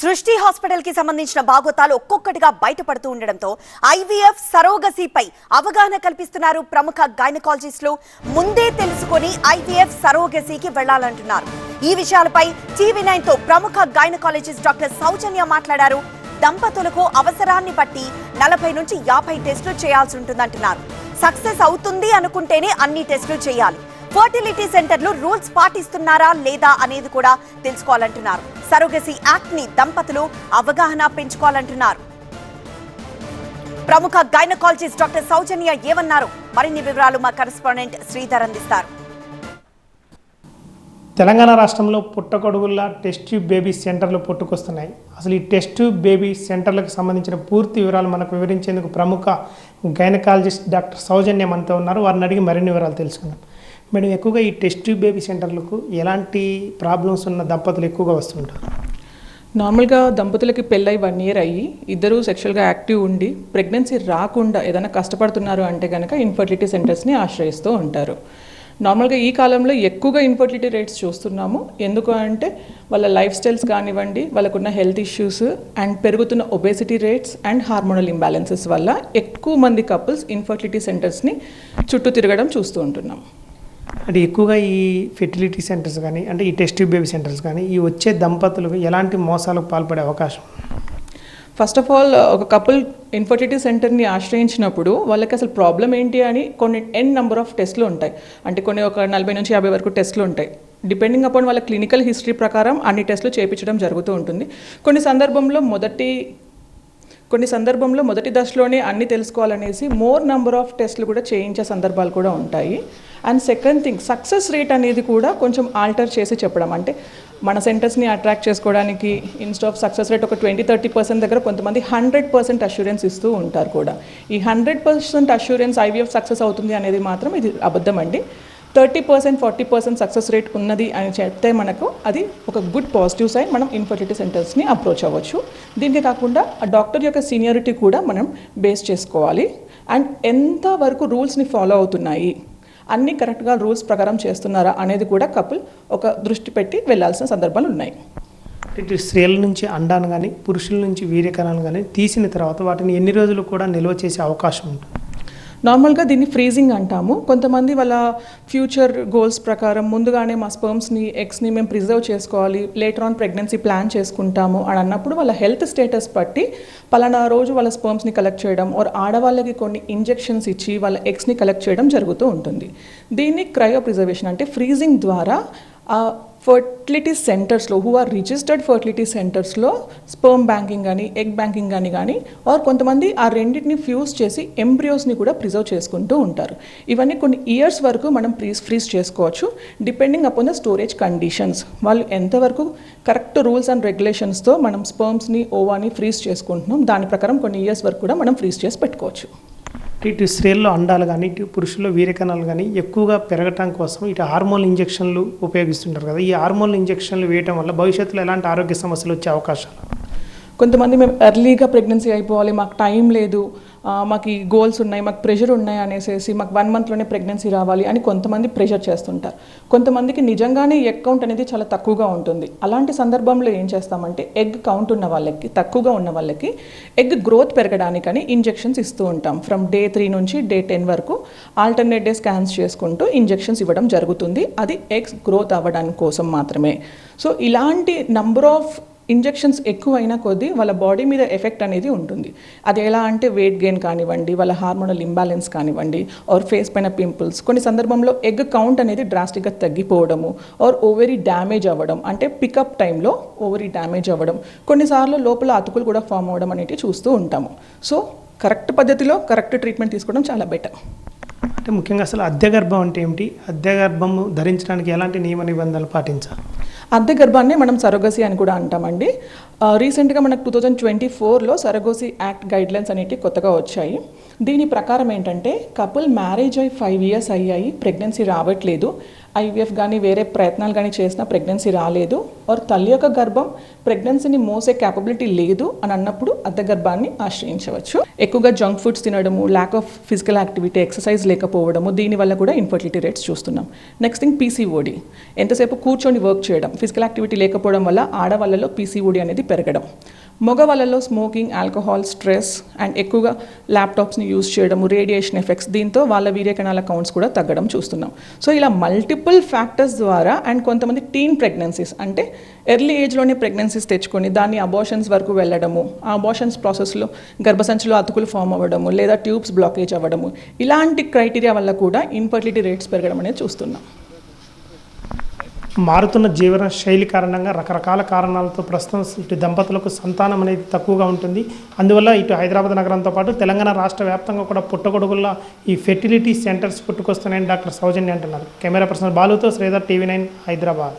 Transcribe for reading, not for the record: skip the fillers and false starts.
సృష్టి హాస్పిటల్ కి సంబంధించిన బాగోతాలు ఒక్కొక్కటిగా బయటపడుతూ ఉండడంతో ఐవీఎఫ్ సరోగసీపై అవగాహన కల్పిస్తున్నారు ప్రముఖ గైనకాలజిస్టులు. ముందే తెలుసుకొని ఐవీఎఫ్ సరోగసీకి వెళ్లాలంటున్నారు. ఈ విషయాలపై టీవీ9 తో ప్రముఖ గైనకాలజిస్ట్ డాక్టర్ సౌజన్య మాట్లాడారు. దంపతులకు అవసరాన్ని బట్టి 40 నుంచి 50 టెస్టులు చేయాల్సి ఉంటుందంటున్నారు. సక్సెస్ అవుతుంది అనుకుంటేనే అన్ని టెస్టులు చేయాలి. ఫర్టిలిటీ సెంటర్లు రూల్స్ పాటిస్తున్నారా లేదా అనేది కూడా తెలుసుకోవాలంటున్నారు. సరోగసీ యాక్ట్ ని దంపతులు అవగాహన పెంచుకోవాలంటున్నారు. ప్రముఖ గైనకాలజిస్ట్ డాక్టర్ సౌజన్య ఏమన్నారు? మరిన్ని వివరాలు మా కరెస్పాండెంట్ శ్రీధర్ అందిస్తారు. తెలంగాణ రాష్ట్రంలో పుట్టగొడుగుల్లా టెస్ట్ ట్యూబ్ బేబీ సెంటర్లు పుట్టుకొస్తున్నాయి. అసలు ఈ టెస్ట్ ట్యూబ్ బేబీ సెంటర్లకు సంబంధించిన పూర్తి వివరాలు మనకు వివరించేందుకు ప్రముఖ గైనకాలజిస్ట్ డాక్టర్ సౌజన్య మనతో ఉన్నారు. వారిని అడిగి మరిన్ని వివరాలు తెలుసుకుందాం. మేడం, ఎక్కువగా ఈ టెస్ట్ ట్యూబ్ బేబీ సెంటర్లకు ఎలాంటి ప్రాబ్లమ్స్ ఉన్న దంపతులు ఎక్కువగా వస్తుంటారు? నార్మల్గా దంపతులకి పెళ్ళై 1 year అయ్యి ఇద్దరు సెక్షువల్గా యాక్టివ్ ఉండి ప్రెగ్నెన్సీ రాకుండా ఏదైనా కష్టపడుతున్నారు అంటే కనుక ఇన్ఫర్టిలిటీ సెంటర్స్ని ఆశ్రయిస్తూ ఉంటారు. నార్మల్గా ఈ కాలంలో ఎక్కువగా ఇన్ఫర్టిలిటీ రేట్స్ చూస్తున్నాము. ఎందుకు అంటే వాళ్ళ లైఫ్ స్టైల్స్ కానివ్వండి, వాళ్ళకున్న హెల్త్ ఇష్యూస్ అండ్ పెరుగుతున్న obesity rates and hormonal imbalances వల్ల ఎక్కువ మంది కపుల్స్ ఇన్ఫర్టిలిటీ సెంటర్స్ని చుట్టూ తిరగడం చూస్తూ ఉంటున్నాం. అంటే ఎక్కువగా ఈ ఫెర్టిలిటీ సెంటర్స్ కానీ, అంటే ఈ టెస్ట్ ట్యూబ్ బేబీ సెంటర్స్ కానీ, ఈ వచ్చే దంపతులకు ఎలాంటి మోసాలకు పాల్పడే అవకాశం? ఫస్ట్ ఆఫ్ ఆల్, ఒక కపుల్ ఇన్ఫర్టిలిటీ సెంటర్ని ఆశ్రయించినప్పుడు వాళ్ళకి అసలు ప్రాబ్లం ఏంటి అని కొన్ని నెంబర్ ఆఫ్ టెస్ట్లు ఉంటాయి. అంటే కొన్ని ఒక 40 నుంచి 50 వరకు టెస్ట్లు ఉంటాయి. డిపెండింగ్ అపాన్ వాళ్ళ క్లినికల్ హిస్టరీ ప్రకారం అన్ని టెస్టులు చేయించడం జరుగుతూ ఉంటుంది. కొన్ని సందర్భంలో మొదటి దశలోనే అన్ని తెలుసుకోవాలనేసి మోర్ నెంబర్ ఆఫ్ టెస్ట్లు కూడా చేయించే సందర్భాలు కూడా ఉంటాయి. And second thing, success rate అనేది కూడా కొంచెం ఆల్టర్ చేసి చెప్పడం. అంటే మన సెంటర్స్ని అట్రాక్ట్ చేసుకోవడానికి ఇన్స్టెడ్ ఆఫ్ సక్సెస్ రేట్ ఒక 20-30% దగ్గర కొంతమంది 100% అష్యూరెన్స్ ఇస్తూ ఉంటారు కూడా. ఈ 100% అష్యూరెన్స్ ఐవీఎఫ్ సక్సెస్ అవుతుంది అనేది మాత్రం ఇది అబద్ధం అండి. 30-40% సక్సెస్ రేట్ ఉన్నది అని చెప్తే మనకు అది ఒక గుడ్ పాజిటివ్ సైన్. మనం ఇన్ఫర్టిలిటీ సెంటర్స్ని అప్రోచ్ అవ్వచ్చు. దీనికి కాకుండా ఆ డాక్టర్ యొక్క సీనియారిటీ కూడా మనం బేస్ చేసుకోవాలి. అండ్ ఎంతవరకు రూల్స్ని ఫాలో అవుతున్నాయి, అన్నీ కరెక్ట్గా రూల్స్ ప్రకారం చేస్తున్నారా అనేది కూడా కపుల్ ఒక దృష్టి పెట్టి వెళ్ళాల్సిన సందర్భాలు ఉన్నాయి. ఇటు స్త్రీల నుంచి అండాన్ని కానీ, పురుషుల నుంచి వీర్యకణాలు కానీ తీసిన తర్వాత వాటిని ఎన్ని రోజులు కూడా నిల్వ చేసే అవకాశం ఉంటుంది? నార్మల్గా దీన్ని ఫ్రీజింగ్ అంటాము. కొంతమంది వాళ్ళ ఫ్యూచర్ గోల్స్ ప్రకారం ముందుగానే మా స్పర్మ్స్ని, ఎగ్స్ని మేము ప్రిజర్వ్ చేసుకోవాలి, లేటర్ ఆన్ ప్రెగ్నెన్సీ ప్లాన్ చేసుకుంటాము అని అన్నప్పుడు వాళ్ళ హెల్త్ స్టేటస్ బట్టి పలానా రోజు వాళ్ళ స్పర్మ్స్ని కలెక్ట్ చేయడం ఆర్ ఆడవాళ్ళకి కొన్ని ఇంజెక్షన్స్ ఇచ్చి వాళ్ళ ఎగ్స్ని కలెక్ట్ చేయడం జరుగుతూ ఉంటుంది. దీన్ని క్రయో ప్రిజర్వేషన్ అంటే ఫ్రీజింగ్ ద్వారా ఫర్టిలిటీ సెంటర్స్లో హూ ఆర్ రిజిస్టర్డ్ ఫర్టిలిటీ సెంటర్స్లో స్పర్మ్ బ్యాంకింగ్ కానీ, ఎగ్ బ్యాంకింగ్ కానీ ఆర్ కొంతమంది ఆ రెండింటిని ఫ్యూజ్ చేసి ఎంబ్రియోస్ని కూడా ప్రిజర్వ్ చేసుకుంటూ ఉంటారు. ఇవన్నీ కొన్ని ఇయర్స్ వరకు మనం ఫ్రీజ్ చేసుకోవచ్చు depending upon the storage conditions. వాళ్ళు ఎంతవరకు కరెక్ట్ రూల్స్ అండ్ రెగ్యులేషన్స్తో మనం స్పర్మ్స్ని, ఓవాని ఫ్రీజ్ చేసుకుంటున్నాం, దాని ప్రకారం కొన్ని ఇయర్స్ వరకు కూడా మనం ఫ్రీజ్ చేసి పెట్టుకోవచ్చు. ఇటు స్త్రీల్లో అండాలు కానీ, ఇటు పురుషుల్లో వీర్యకణాలు కానీ ఎక్కువగా పెరగటం కోసం ఇటు హార్మోన్ ఇంజెక్షన్లు ఉపయోగిస్తుంటారు కదా. ఈ హార్మోన్ ఇంజెక్షన్లు వేయటం వల్ల భవిష్యత్తులో ఎలాంటి ఆరోగ్య సమస్యలు వచ్చే అవకాశాలు? కొంతమంది మేము ఎర్లీగా ప్రెగ్నెన్సీ అయిపోవాలి, మాకు టైం లేదు, మాకు ఈ గోల్స్ ఉన్నాయి, మాకు ప్రెషర్ ఉన్నాయి అనేసి మాకు 1 monthలోనే ప్రెగ్నెన్సీ రావాలి అని కొంతమంది ప్రెషర్ చేస్తుంటారు. కొంతమందికి నిజంగానే ఎగ్ కౌంట్ అనేది చాలా తక్కువగా ఉంటుంది. అలాంటి సందర్భంలో ఏం చేస్తామంటే ఎగ్ కౌంట్ ఉన్న వాళ్ళకి, తక్కువగా ఉన్న వాళ్ళకి ఎగ్ గ్రోత్ పెరగడానికని ఇంజెక్షన్స్ ఇస్తూ ఉంటాం. ఫ్రమ్ డే 3 నుంచి డే 10 వరకు ఆల్టర్నేట్ డే స్కాన్స్ చేసుకుంటూ ఇంజెక్షన్స్ ఇవ్వడం జరుగుతుంది. అది ఎగ్స్ గ్రోత్ అవ్వడానికి కోసం మాత్రమే. సో ఇలాంటి నంబర్ ఆఫ్ ఇంజెక్షన్స్ ఎక్కువైనా కొద్దీ వాళ్ళ బాడీ మీద ఎఫెక్ట్ అనేది ఉంటుంది. అది ఎలా అంటే వెయిట్ గెయిన్ కానివ్వండి, వాళ్ళ హార్మోనల్ ఇంబ్యాలెన్స్ కానివ్వండి, ఆర్ ఫేస్ పైన పింపుల్స్, కొన్ని సందర్భంలో ఎగ్ కౌంట్ అనేది డ్రాస్టిక్గా తగ్గిపోవడము, ఆర్ ఓవరీ డ్యామేజ్ అవ్వడం, అంటే పికప్ టైంలో ఓవరీ డ్యామేజ్ అవ్వడం, కొన్నిసార్లు లోపల అతుకులు కూడా ఫామ్ అవ్వడం అనేది చూస్తూ ఉంటాము. సో కరెక్ట్ పద్ధతిలో కరెక్ట్ ట్రీట్మెంట్ తీసుకోవడం చాలా బెటర్. అంటే ముఖ్యంగా అసలు అద్దె గర్భం అంటే ఏమిటి? అద్దె గర్భం ధరించడానికి ఎలాంటి నియమ నిబంధనలు పాటించాలి? అద్దె గర్భాన్ని మనం సరోగసీ అని కూడా అంటామండి. రీసెంట్గా మనకు 2024లో సరోగసీ యాక్ట్ గైడ్లైన్స్ అనేటివి కొత్తగా వచ్చాయి. దీని ప్రకారం ఏంటంటే కపుల్ మ్యారేజ్ అయ్యి 5 years అయ్యాయి, ప్రెగ్నెన్సీ రావట్లేదు ఐవీఎఫ్ కానీ వేరే ప్రయత్నాలు కానీ చేసినా ప్రెగ్నెన్సీ రాలేదు ఆర్ తల్లి యొక్క గర్భం ప్రెగ్నెన్సీని మోసే క్యాపబిలిటీ లేదు అని అన్నప్పుడు అర్ధ గర్భాన్ని ఆశ్రయించవచ్చు. ఎక్కువగా జంక్ ఫుడ్స్ తినడము, lack of physical activity, exercise లేకపోవడము, దీనివల్ల కూడా ఇన్ఫర్టిలిటీ రేట్స్ చూస్తున్నాం. నెక్స్ట్ థింగ్ పీసీఓడి, ఎంతసేపు కూర్చొని వర్క్ చేయడం, ఫిజికల్ యాక్టివిటీ లేకపోవడం వల్ల ఆడవాళ్ళలో పీసీఓడి అనేది పెరగడం. మగవాళ్ళలో స్మోకింగ్, ఆల్కహాల్, స్ట్రెస్ అండ్ ఎక్కువగా ల్యాప్టాప్స్ని యూజ్ చేయడము, రేడియేషన్ ఎఫెక్ట్స్, దీంతో వాళ్ళ వీర్యకణాల కౌంట్స్ కూడా తగ్గడం చూస్తున్నాం. సో ఇలా మల్టిపుల్ ఫ్యాక్టర్స్ ద్వారా అండ్ కొంతమంది టీన్ ప్రెగ్నెన్సీస్ అంటే ఎర్లీ ఏజ్లోనే ప్రెగ్నెన్సీస్ తెచ్చుకొని దాన్ని అబార్షన్స్ వరకు వెళ్ళడము, ఆ అబార్షన్స్ ప్రాసెస్లో గర్భసంచిలో అతుకులు ఫామ్ అవ్వడము లేదా ట్యూబ్స్ బ్లాకేజ్ అవ్వడము, ఇలాంటి క్రైటీరియా వల్ల కూడా ఇన్ఫర్టిలిటీ రేట్స్ పెరగడం అనేది చూస్తున్నాం. మారుతున్న జీవన శైలి కారణంగా రకరకాల కారణాలతో ప్రస్తుతం ఇటు దంపతులకు సంతానం అనేది తక్కువగా ఉంటుంది. అందువల్ల ఇటు హైదరాబాద్ నగరంతో పాటు తెలంగాణ రాష్ట్ర వ్యాప్తంగా కూడా పుట్టగొడుగుల్లో ఈ ఫెర్టిలిటీ సెంటర్స్ పుట్టుకొస్తున్నాయని డాక్టర్ సౌజన్య అంటున్నారు. కెమెరా పర్సన్ బాలుతో శ్రీధర్, టీవీ 9 హైదరాబాద్.